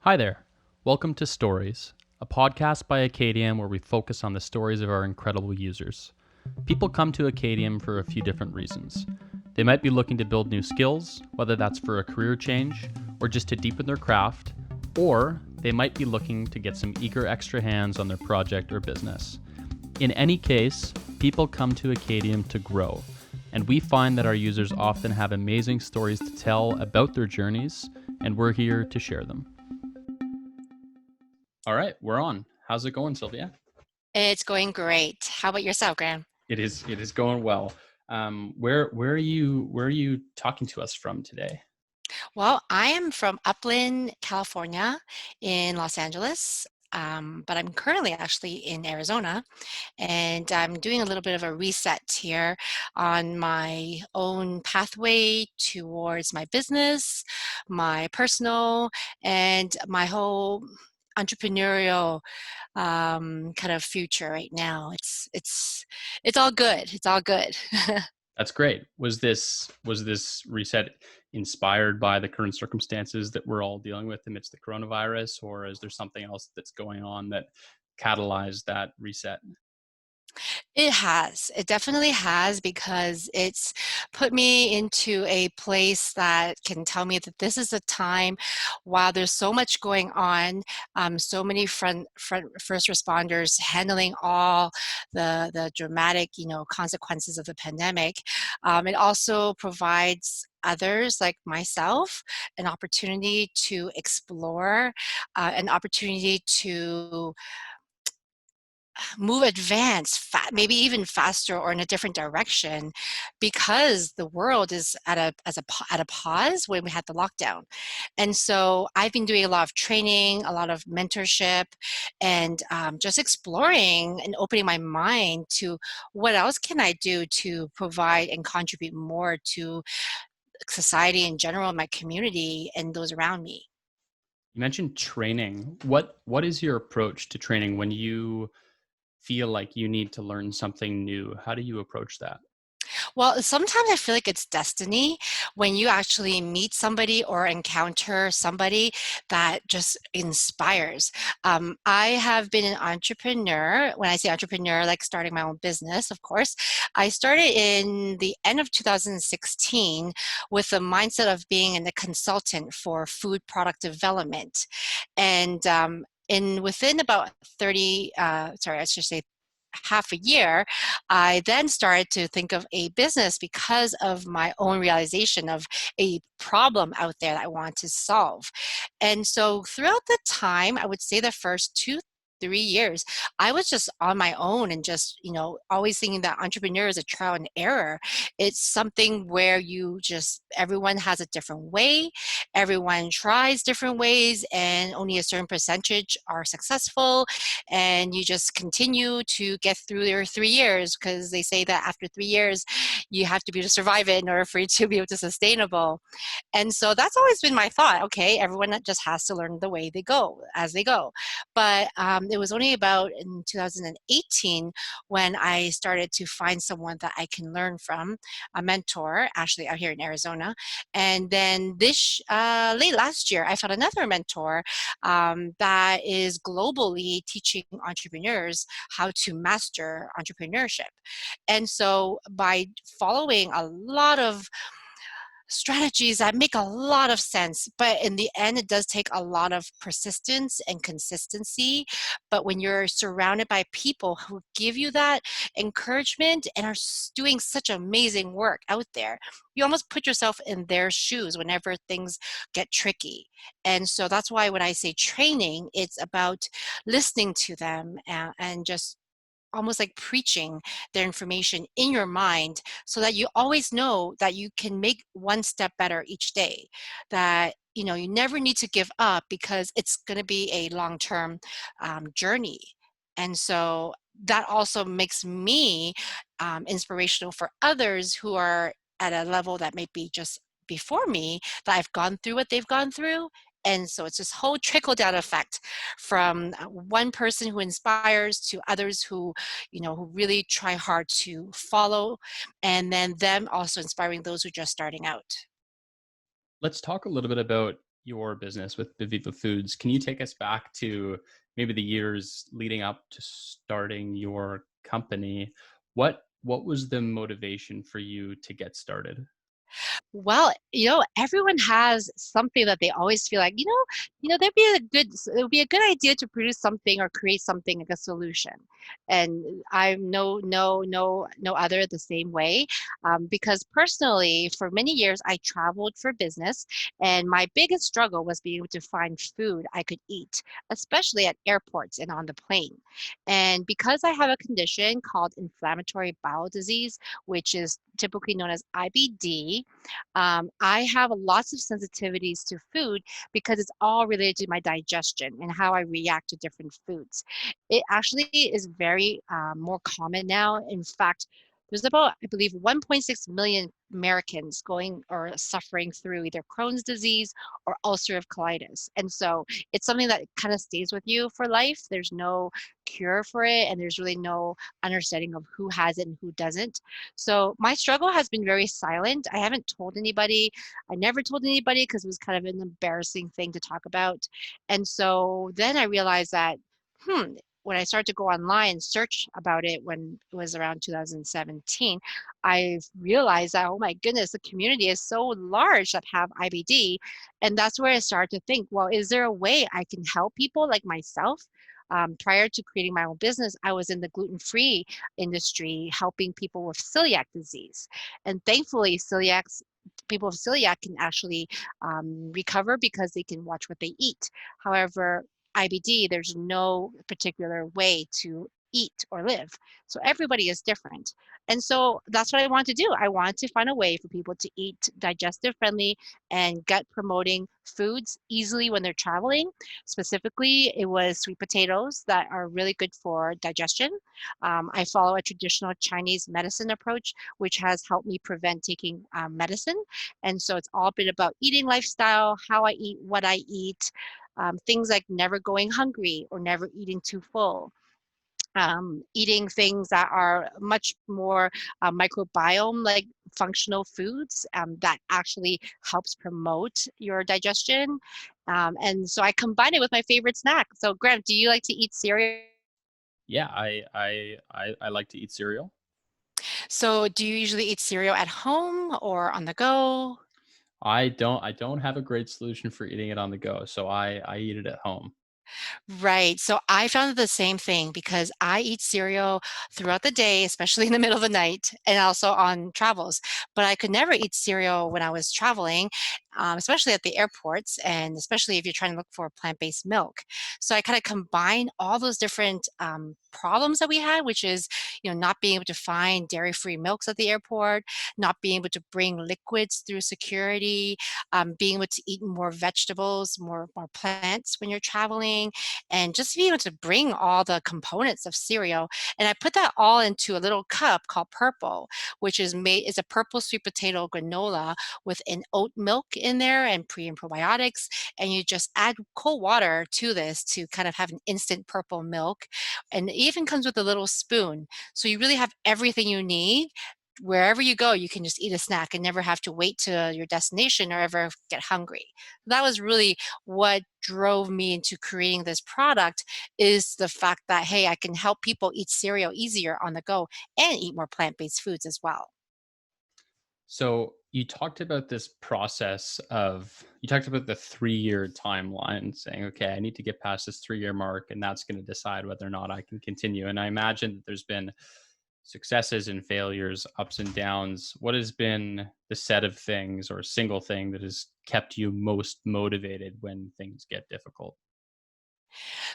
Hi there. Welcome to Stories, a podcast by Acadium where we focus on the stories of our incredible users. People come to Acadium for a few different reasons. They might be looking to build new skills, whether that's for a career change or just to deepen their craft, or they might be looking to get some eager extra hands on their project or business. In any case, people come to Acadium to grow, and we find that our users often have amazing stories to tell about their journeys, and we're here to share them. All right, we're on. How's it going, Sylvia? It's going great. How about yourself, Graham? It is going well. Where are you talking to us from today? Well, I am from Upland, California, in Los Angeles, but I'm currently actually in Arizona, and I'm doing a little bit of a reset here on my own pathway towards my business, my personal, and my whole entrepreneurial kind of future right now. It's all good. It's all good. That's great. Was this reset inspired by the current circumstances that we're all dealing with amidst the coronavirus, or is there something else that's going on that catalyzed that reset? It has. It definitely has because it's put me into a place that can tell me that this is a time while there's so much going on, so many front first responders handling all the dramatic, consequences of the pandemic. It also provides others like myself an opportunity to explore, an opportunity to move advance maybe even faster or in a different direction because the world is at a pause when we had the lockdown. And so I've been doing a lot of training, a lot of mentorship, and just exploring and opening my mind to what else can I do to provide and contribute more to society in general, my community, and those around me. You mentioned training. What is your approach to training when you feel like you need to learn something new? How do you approach that? Well, sometimes I feel like it's destiny when you actually meet somebody or encounter somebody that just inspires. I have been an entrepreneur. When I say entrepreneur, like starting my own business, of course, I started in the end of 2016 with the mindset of being a consultant for food product development. And within about 30, sorry, I should say half a year, I then started to think of a business because of my own realization of a problem out there that I want to solve. And so throughout the time, I would say the first 2, 3 years, I was just on my own and just, always thinking that entrepreneur is a trial and error. It's something where everyone has a different way, everyone tries different ways, and only a certain percentage are successful, and you just continue to get through your 3 years because they say that after 3 years you have to be able to survive it in order for you to be able to sustainable. And so that's always been my thought. Okay, everyone just has to learn the way they go as they go. But it was only about in 2018 when I started to find someone that I can learn from, a mentor, actually out here in Arizona. And then this late last year, I found another mentor that is globally teaching entrepreneurs how to master entrepreneurship. And so by following a lot of strategies that make a lot of sense, but in the end it does take a lot of persistence and consistency. But when you're surrounded by people who give you that encouragement and are doing such amazing work out there, you almost put yourself in their shoes whenever things get tricky. And so that's why when I say training, it's about listening to them and just almost like preaching their information in your mind so that you always know that you can make one step better each day, that you never need to give up because it's going to be a long-term journey. And so that also makes me inspirational for others who are at a level that may be just before me, that I've gone through what they've gone through. And so it's this whole trickle down effect from one person who inspires to others who really try hard to follow, and then them also inspiring those who are just starting out. Let's talk a little bit about your business with Beviva Foods, can you take us back to maybe the years leading up to starting your company? What was the motivation for you to get started? Well, everyone has something that they always feel like, there'd be it would be a good idea to produce something or create something like a solution. And I'm no other the same way, because personally, for many years, I traveled for business, and my biggest struggle was being able to find food I could eat, especially at airports and on the plane. And because I have a condition called inflammatory bowel disease, which is typically known as IBD, I have lots of sensitivities to food because it's all related to my digestion and how I react to different foods. It actually is very more common now. In fact, there's about, I believe, 1.6 million Americans going or suffering through either Crohn's disease or ulcerative colitis. And so it's something that kind of stays with you for life. There's no cure for it, and there's really no understanding of who has it and who doesn't. So my struggle has been very silent. I haven't told anybody. I never told anybody because it was kind of an embarrassing thing to talk about. And so then I realized that, hmm, when I started to go online and search about it when it was around 2017, I realized that, oh my goodness, the community is so large that have IBD. And that's where I started to think, well, is there a way I can help people like myself? Prior to creating my own business, I was in the gluten-free industry helping people with celiac disease. And thankfully, people with celiac can actually recover because they can watch what they eat. However, IBD, there's no particular way to eat or live. So everybody is different. And so that's what I want to do. I want to find a way for people to eat digestive friendly and gut promoting foods easily when they're traveling. Specifically, it was sweet potatoes that are really good for digestion. I follow a traditional Chinese medicine approach, which has helped me prevent taking medicine. And so it's all been about eating lifestyle, how I eat, what I eat, things like never going hungry or never eating too full. Eating things that are much more microbiome like functional foods that actually helps promote your digestion. And so I combine it with my favorite snack. So Graham, do you like to eat cereal? Yeah, I like to eat cereal. So do you usually eat cereal at home or on the go? I don't have a great solution for eating it on the go, so I eat it at home. Right. So I found the same thing because I eat cereal throughout the day, especially in the middle of the night and also on travels. But I could never eat cereal when I was traveling, especially at the airports, and especially if you're trying to look for plant-based milk. So I kind of combine all those different problems that we had, which is, not being able to find dairy-free milks at the airport, not being able to bring liquids through security, being able to eat more vegetables, more plants when you're traveling, and just being able to bring all the components of cereal. And I put that all into a little cup called Purple, which is a purple sweet potato granola with an oat milk in there and pre and probiotics. And you just add cold water to this to kind of have an instant purple milk. And it even comes with a little spoon. So you really have everything you need. Wherever you go, you can just eat a snack and never have to wait to your destination or ever get hungry. That was really what drove me into creating this product, is the fact that, hey, I can help people eat cereal easier on the go and eat more plant-based foods as well. So you talked about this process of you talked about the 3-year timeline, saying, okay, I need to get past this 3-year mark, and that's going to decide whether or not I can continue. And I imagine that there's been successes and failures, ups and downs. What has been the set of things or single thing that has kept you most motivated when things get difficult?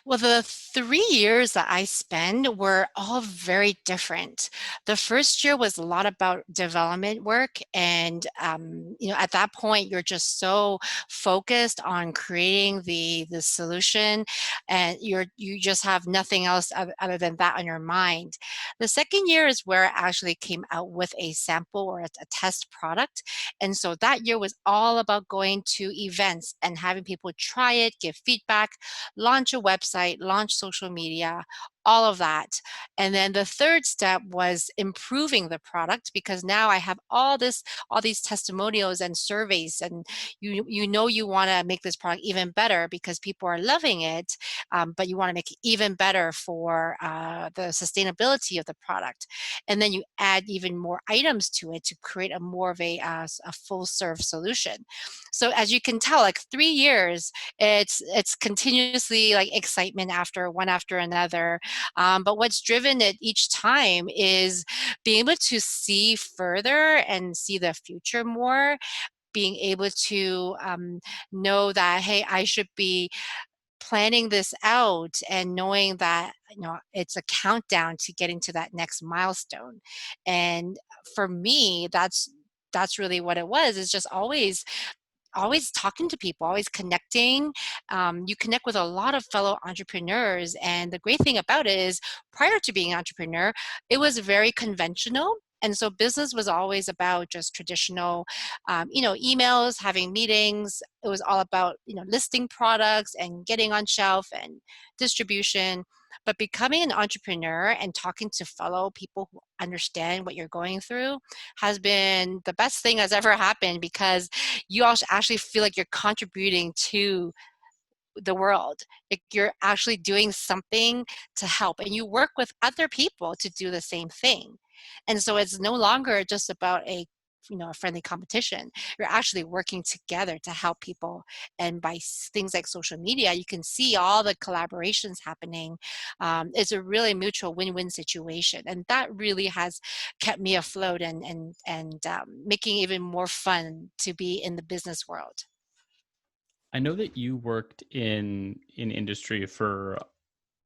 Well, the 3 years that I spent were all very different. The first year was a lot about development work, and at that point, you're just so focused on creating the solution, and you just have nothing else other than that on your mind. The second year is where I actually came out with a sample or a test product, and so that year was all about going to events and having people try it, give feedback, launch a website, launch social media, all of that. And then the third step was improving the product, because now I have all these testimonials and surveys, and you want to make this product even better because people are loving it, but you want to make it even better for the sustainability of the product. And then you add even more items to it to create a more of a full serve solution. So as you can tell, like 3 years, it's continuously like excitement after one after another. But what's driven it each time is being able to see further and see the future more, being able to know that, hey, I should be planning this out and knowing that, it's a countdown to getting to that next milestone. And for me, that's really what it was. It's just always talking to people, always connecting. You connect with a lot of fellow entrepreneurs. And the great thing about it is, prior to being an entrepreneur, it was very conventional. And so business was always about just traditional, emails, having meetings. It was all about, listing products and getting on shelf and distribution. But becoming an entrepreneur and talking to fellow people who understand what you're going through has been the best thing that's ever happened, because you also actually feel like you're contributing to the world. Like you're actually doing something to help, and you work with other people to do the same thing. And so it's no longer just about a friendly competition. You're actually working together to help people. And by things like social media, you can see all the collaborations happening. It's a really mutual win-win situation, and that really has kept me afloat and making it even more fun to be in the business world. I know that you worked in industry for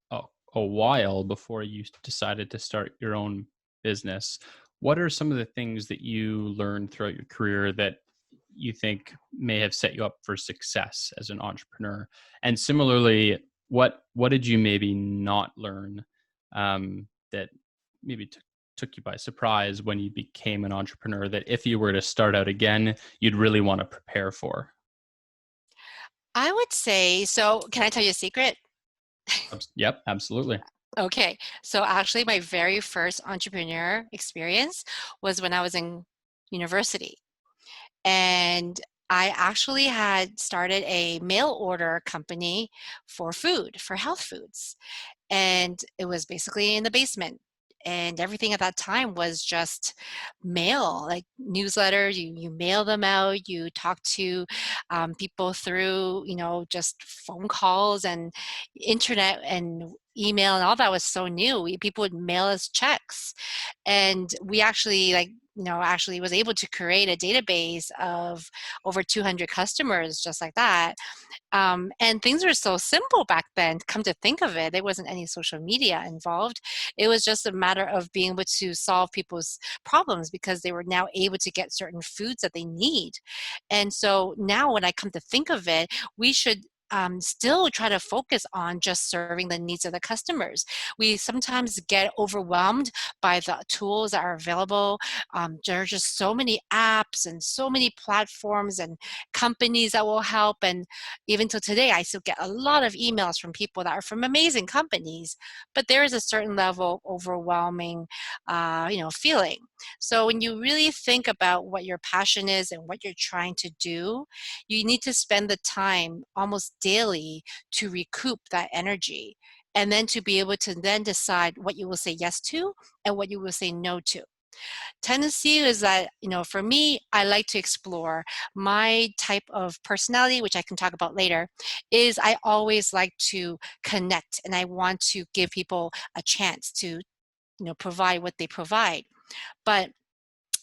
a, a while before you decided to start your own business. What are some of the things that you learned throughout your career that you think may have set you up for success as an entrepreneur? And similarly, what did you maybe not learn that maybe took you by surprise when you became an entrepreneur, that if you were to start out again, you'd really want to prepare for? I would say, so can I tell you a secret? Yep, absolutely. Okay, so actually, my very first entrepreneur experience was when I was in university. And I actually had started a mail order company for food, for health foods. And it was basically in the basement. And everything at that time was just mail, like newsletters. You mail them out. You talk to people through, just phone calls and internet and email, and all that was so new. People would mail us checks, and we actually actually was able to create a database of over 200 customers just like that. And things were so simple back then. Come to think of it, there wasn't any social media involved. It was just a matter of being able to solve people's problems, because they were now able to get certain foods that they need. And so now, when I come to think of it, we should still try to focus on just serving the needs of the customers. We sometimes get overwhelmed by the tools that are available. There are just so many apps and so many platforms and companies that will help. And even till today, I still get a lot of emails from people that are from amazing companies, but there is a certain level of overwhelming, feeling. So when you really think about what your passion is and what you're trying to do, you need to spend the time almost daily to recoup that energy, and then to be able to then decide what you will say yes to and what you will say no to. Tendency is that, for me, I like to explore. My type of personality, which I can talk about later, is I always like to connect, and I want to give people a chance to, provide what they provide. But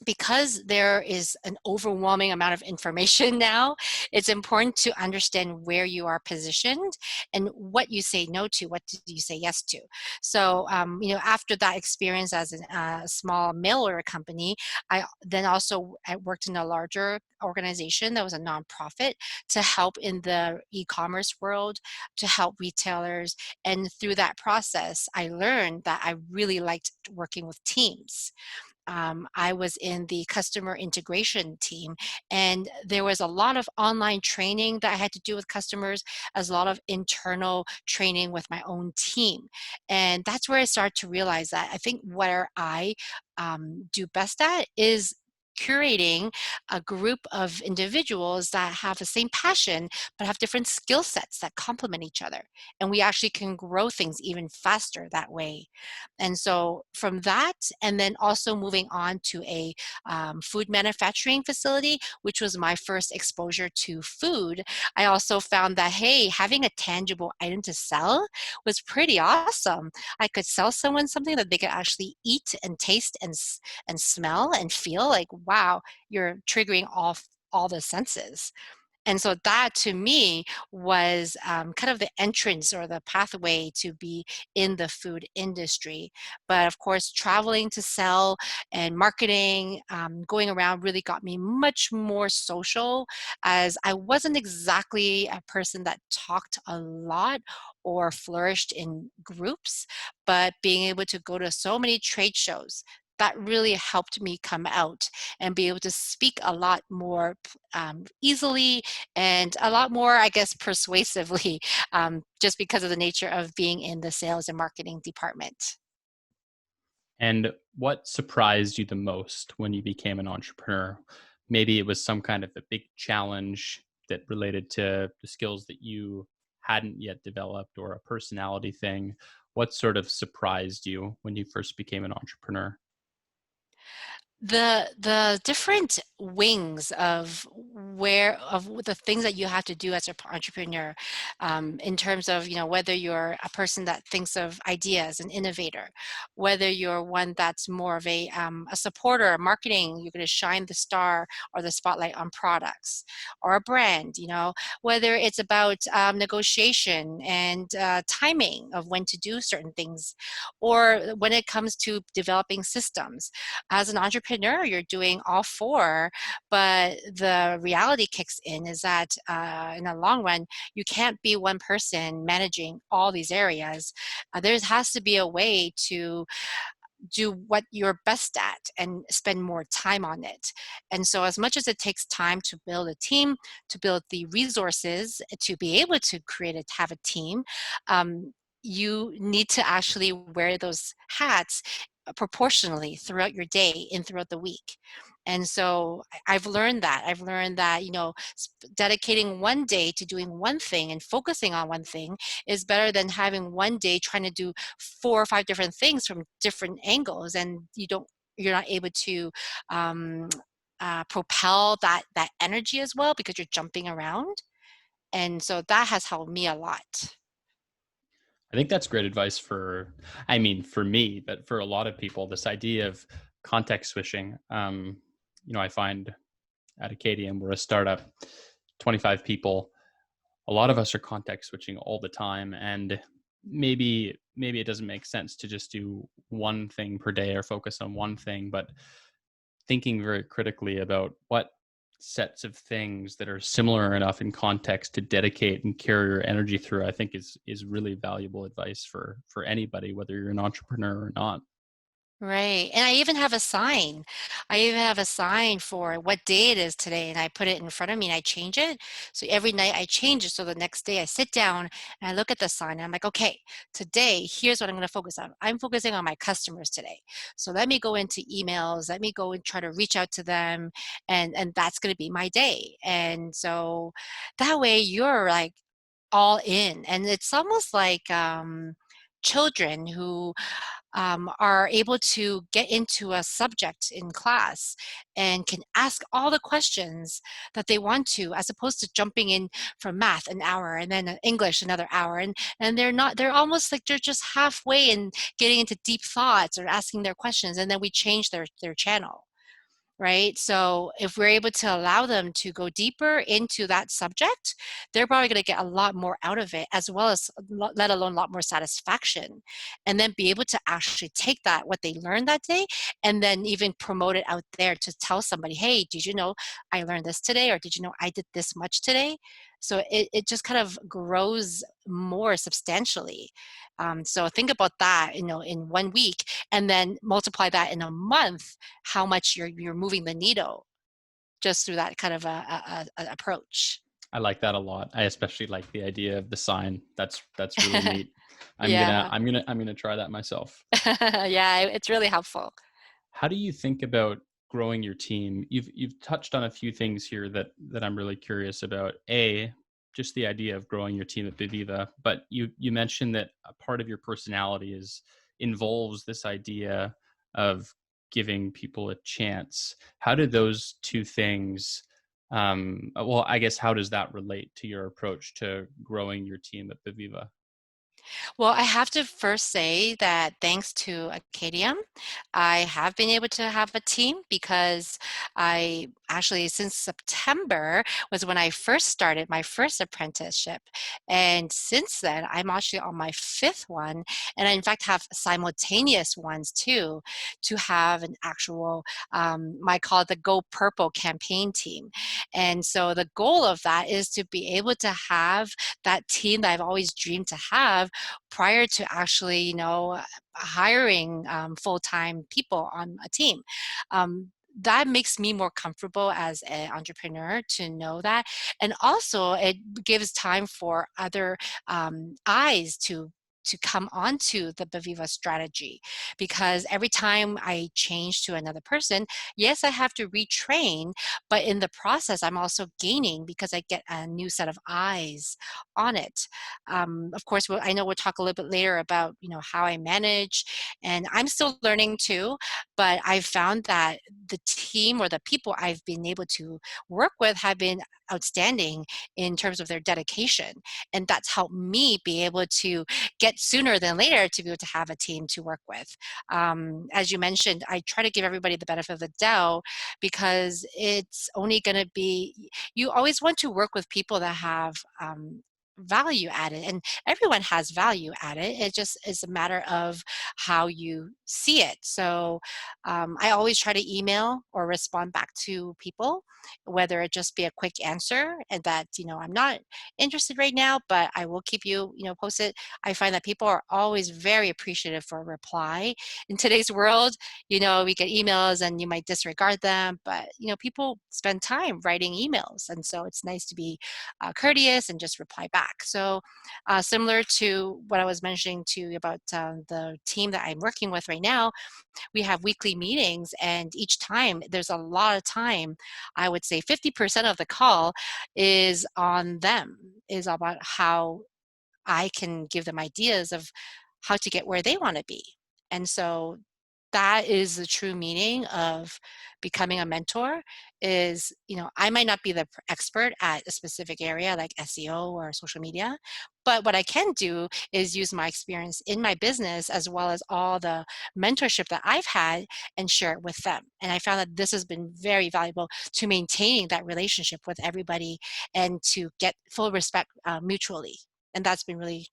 because there is an overwhelming amount of information now, it's important to understand where you are positioned and what you say no to, what do you say yes to. So, after that experience as a small mail order company, I then also I worked in a larger organization that was a nonprofit to help in the e-commerce world, to help retailers. And through that process, I learned that I really liked working with teams. I was in the customer integration team, and there was a lot of online training that I had to do with customers, as a lot of internal training with my own team. And that's where I started to realize that I think where I do best at is curating a group of individuals that have the same passion but have different skill sets that complement each other, and we actually can grow things even faster that way. And so from that, and then also moving on to a food manufacturing facility, which was my first exposure to food, I also found that, hey, having a tangible item to sell was pretty awesome. I could sell someone something that they could actually eat and taste and smell and feel like, wow, you're triggering all the senses. And so that to me was kind of the entrance or the pathway to be in the food industry. But of course, traveling to sell and marketing, going around really got me much more social, as I wasn't exactly a person that talked a lot or flourished in groups, but being able to go to so many trade shows. That really helped me come out and be able to speak a lot more easily and a lot more, I guess, persuasively, just because of the nature of being in the sales and marketing department. And what surprised you the most when you became an entrepreneur? Maybe it was some kind of a big challenge that related to the skills that you hadn't yet developed, or a personality thing. What sort of surprised you when you first became an entrepreneur? The different wings of the things that you have to do as an entrepreneur, in terms of, whether you're a person that thinks of ideas, an innovator, whether you're one that's more of a supporter, marketing, you're going to shine the star or the spotlight on products or a brand, whether it's about negotiation and timing of when to do certain things, or when it comes to developing systems. As an entrepreneur, you're doing all four, but the reality kicks in is that in the long run, you can't be one person managing all these areas. There has to be a way to do what you're best at and spend more time on it. And so, as much as it takes time to build a team, to build the resources to be able to have a team, you need to actually wear those hats proportionally throughout your day and throughout the week. And so I've learned that. Dedicating one day to doing one thing and focusing on one thing is better than having one day trying to do four or five different things from different angles, and you're not able to um, propel that energy as well because you're jumping around. And so that has helped me a lot. I think that's great advice for, I mean, for me, but for a lot of people, this idea of context switching. I find at Acadium, we're a startup, 25 people. A lot of us are context switching all the time, and maybe it doesn't make sense to just do one thing per day or focus on one thing, but thinking very critically about what sets of things that are similar enough in context to dedicate and carry your energy through, I think is really valuable advice for anybody, whether you're an entrepreneur or not. Right. And I even have a sign. I even have a sign for what day it is today, and I put it in front of me and I change it. So every night I change it. So the next day I sit down and I look at the sign and I'm like, okay, today, here's what I'm going to focus on. I'm focusing on my customers today. So let me go into emails. Let me go and try to reach out to them. And that's going to be my day. And so that way you're like all in. And it's almost like children who are able to get into a subject in class and can ask all the questions that they want to, as opposed to jumping in from math an hour and then English another hour, and they're almost like they're just halfway in getting into deep thoughts or asking their questions, and then we change their channel. Right? So if we're able to allow them to go deeper into that subject, they're probably going to get a lot more out of it, as well as let alone a lot more satisfaction. And then be able to actually take that, what they learned that day, and then even promote it out there to tell somebody, hey, did you know I learned this today? Or did you know I did this much today? So it just kind of grows more substantially. So think about that, in 1 week, and then multiply that in a month, how much you're moving the needle just through that kind of a approach. I like that a lot. I especially like the idea of the sign. That's really neat. Yeah. I'm gonna try that myself. Yeah, it's really helpful. How do you think about growing your team? You've touched on a few things here that I'm really curious about. A, just the idea of growing your team at Beviva, but you mentioned that a part of your personality is involves this idea of giving people a chance. How do those two things well, I guess how does that relate to your approach to growing your team at Beviva? Well, I have to first say that thanks to Acadium, I have been able to have a team because I actually, since September was when I first started my first apprenticeship. And since then, I'm actually on my fifth one. And I, in fact, have simultaneous ones too, to have an actual, I call it the Go Purple campaign team. And so the goal of that is to be able to have that team that I've always dreamed to have prior to actually, hiring full-time people on a team. That makes me more comfortable as an entrepreneur to know that. And also, it gives time for other eyes to come onto the Beviva strategy, because every time I change to another person, yes, I have to retrain, but in the process, I'm also gaining because I get a new set of eyes on it. Of course, I know we'll talk a little bit later about how I manage, and I'm still learning too. But I've found that the team or the people I've been able to work with have been outstanding in terms of their dedication, and that's helped me be able to get sooner than later to be able to have a team to work with. As you mentioned, I try to give everybody the benefit of the doubt because it's only going to be, you always want to work with people that have value added, and everyone has value added. It just is a matter of how you see it. So I always try to email or respond back to people, whether it just be a quick answer and that I'm not interested right now, but I will keep you posted. I find that people are always very appreciative for a reply. In today's world, we get emails and you might disregard them, but people spend time writing emails, and so it's nice to be courteous and just reply back. So similar to what I was mentioning to you about the team that I'm working with right now, we have weekly meetings, and each time there's a lot of time. I would say 50% of the call is on them, is about how I can give them ideas of how to get where they want to be. And so that is the true meaning of becoming a mentor. Is I might not be the expert at a specific area like SEO or social media, but what I can do is use my experience in my business as well as all the mentorship that I've had and share it with them. And I found that this has been very valuable to maintaining that relationship with everybody and to get full respect mutually. And that's been really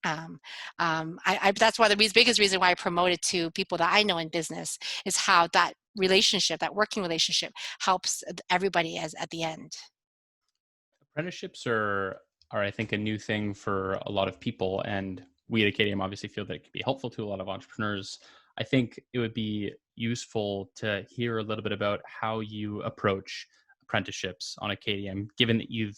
um, that's one of the biggest reason why I promote it to people that I know in business, is how that relationship, that working relationship, helps everybody as at the end. Apprenticeships are I think a new thing for a lot of people, and we at Acadium obviously feel that it can be helpful to a lot of entrepreneurs. I think it would be useful to hear a little bit about how you approach apprenticeships on Acadium, given that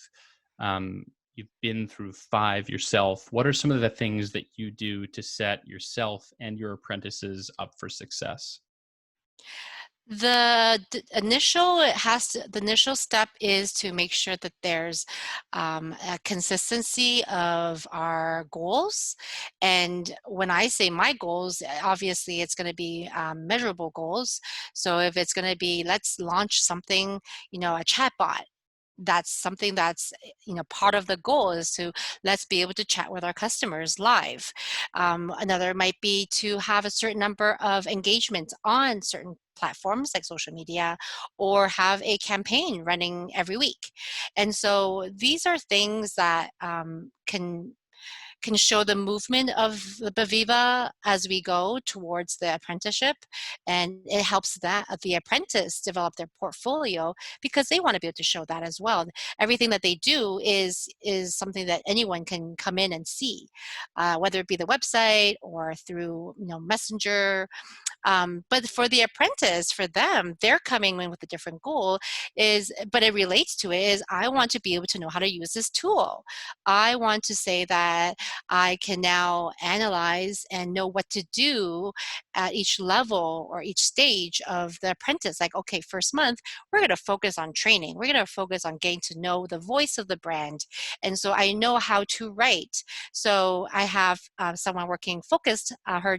um, you've been through five yourself. What are some of the things that you do to set yourself and your apprentices up for success? The initial step is to make sure that there's a consistency of our goals. And when I say my goals, obviously it's going to be measurable goals. So if it's going to be, let's launch something, a chatbot, that's something that's part of the goal, is to let's be able to chat with our customers live. Another might be to have a certain number of engagements on certain platforms like social media, or have a campaign running every week. And so these are things that can can show the movement of the Beviva as we go towards the apprenticeship, and it helps that the apprentice develop their portfolio because they want to be able to show that as well. Everything that they do is something that anyone can come in and see, whether it be the website or through Messenger. But for the apprentice, for them, they're coming in with a different goal, but it relates to it, is I want to be able to know how to use this tool. I want to say that I can now analyze and know what to do at each level or each stage of the apprentice. Like, okay, first month, we're going to focus on training. We're going to focus on getting to know the voice of the brand. And so I know how to write. So I have someone working focused. Her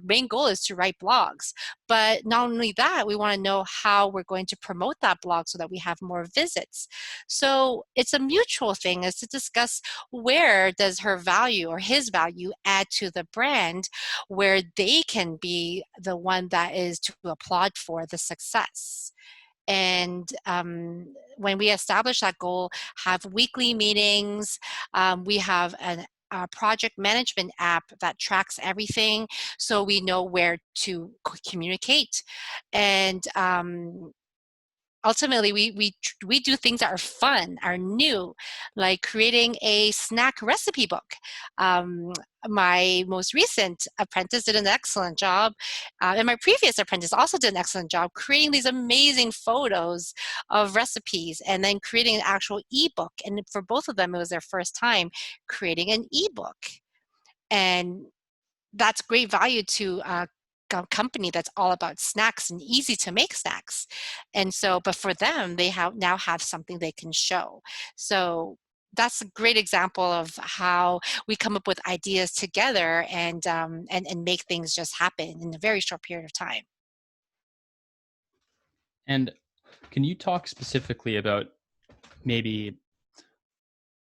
main goal is to write blogs. But not only that, we want to know how we're going to promote that blog so that we have more visits. So it's a mutual thing, is to discuss where does her value or his value add to the brand, where they can be the one that is to applaud for the success. And when we establish that goal, have weekly meetings. We have a project management app that tracks everything, so we know where to communicate. And ultimately, we do things that are fun, are new, like creating a snack recipe book. Um, my most recent apprentice did an excellent job, and my previous apprentice also did an excellent job creating these amazing photos of recipes, and then creating an actual ebook. And for both of them, it was their first time creating an ebook, and that's great value to a company that's all about snacks and easy to make snacks. And so, but for them, they now have something they can show. So that's a great example of how we come up with ideas together, and make things just happen in a very short period of time. And can you talk specifically about maybe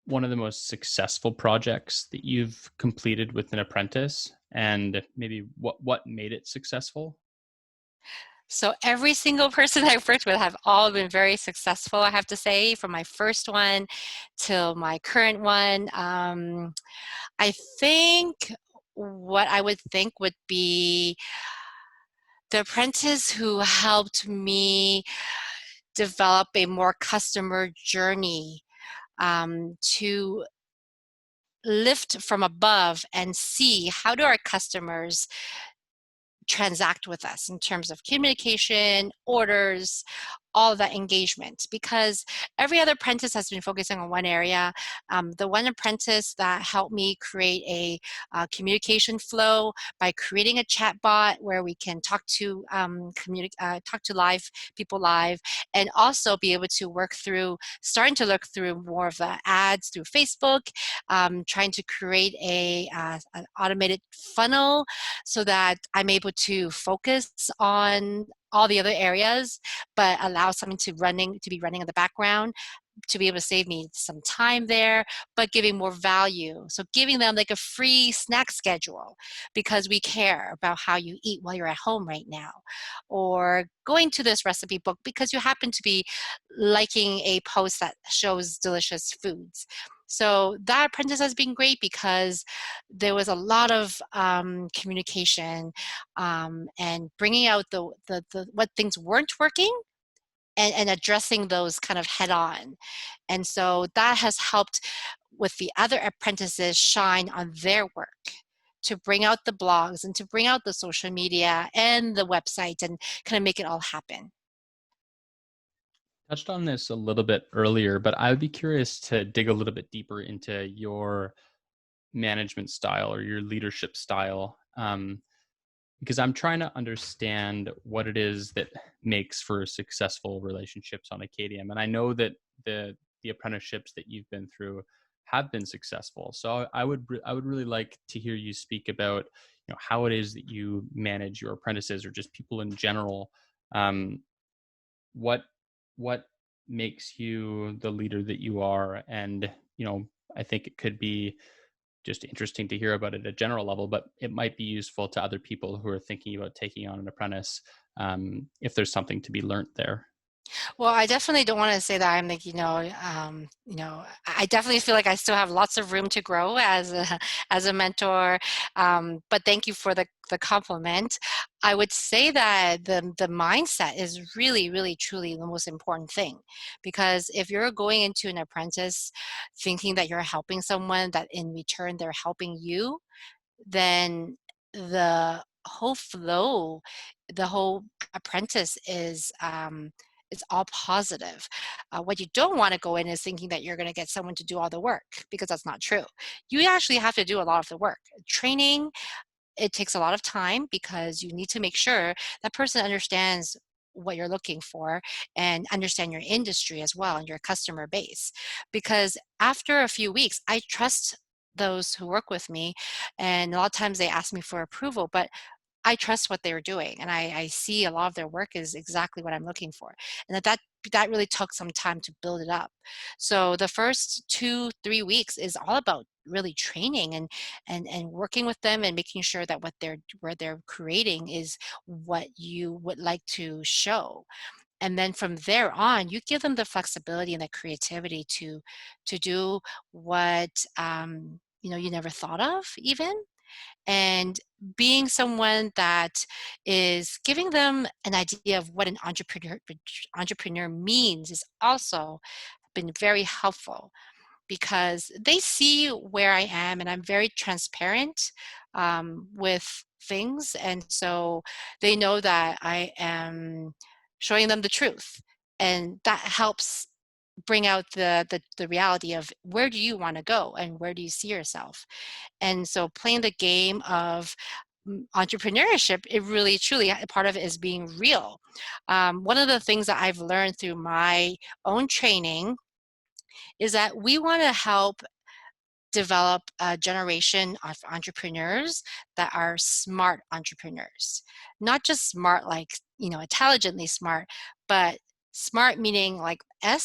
one of the most successful projects that you've completed with an apprentice, and maybe what made it successful? So every single person I've worked with have all been very successful, I have to say, from my first one till my current one. I think what I would think would be the apprentice who helped me develop a more customer journey, to lift from above and see how do our customers transact with us in terms of communication, orders, all of that engagement. Because every other apprentice has been focusing on one area. The one apprentice that helped me create a communication flow by creating a chat bot where we can talk to talk to live people live, and also be able to starting to look through more of the ads through Facebook, trying to create an automated funnel so that I'm able to focus on all the other areas, but allow something to be running in the background to be able to save me some time there, but giving more value. So giving them like a free snack schedule because we care about how you eat while you're at home right now, or going to this recipe book because you happen to be liking a post that shows delicious foods. So that apprentice has been great because there was a lot of communication, and bringing out the what things weren't working, and addressing those kind of head on. And so that has helped with the other apprentices shine on their work, to bring out the blogs and to bring out the social media and the website and kind of make it all happen. Touched on this a little bit earlier, but I would be curious to dig a little bit deeper into your management style or your leadership style, because I'm trying to understand what it is that makes for successful relationships on Acadium. And I know that the apprenticeships that you've been through have been successful. So I would really like to hear you speak about, how it is that you manage your apprentices or just people in general. Um, what what makes you the leader that you are? And I think it could be just interesting to hear about it at a general level, but it might be useful to other people who are thinking about taking on an apprentice, if there's something to be learned there. Well, I definitely don't want to say that I'm like, I definitely feel like I still have lots of room to grow as a as a mentor. But thank you for the compliment. I would say that the mindset is really, really, truly the most important thing, because if you're going into an apprentice thinking that you're helping someone, that in return they're helping you, then the whole flow, the whole apprentice is it's all positive. What you don't want to go in is thinking that you're going to get someone to do all the work, because that's not true. You actually have to do a lot of the work. Training, it takes a lot of time, because you need to make sure that person understands what you're looking for and understand your industry as well and your customer base. Because after a few weeks, I trust those who work with me, and a lot of times they ask me for approval, but I trust what they're doing, and I see a lot of their work is exactly what I'm looking for, and that really took some time to build it up. So the first 2-3 weeks is all about really training and working with them and making sure that what they're creating is what you would like to show. And then from there on, you give them the flexibility and the creativity to do what you never thought of even, and being someone that is giving them an idea of what an entrepreneur means is also been very helpful, because they see where I am and I'm very transparent with things, and so they know that I am showing them the truth, and that helps bring out the reality of where do you want to go and where do you see yourself. And so playing the game of entrepreneurship, it really truly part of it is being real. One of the things that I've learned through my own training is that we want to help develop a generation of entrepreneurs that are smart entrepreneurs. Not just smart like, intelligently smart, but smart meaning like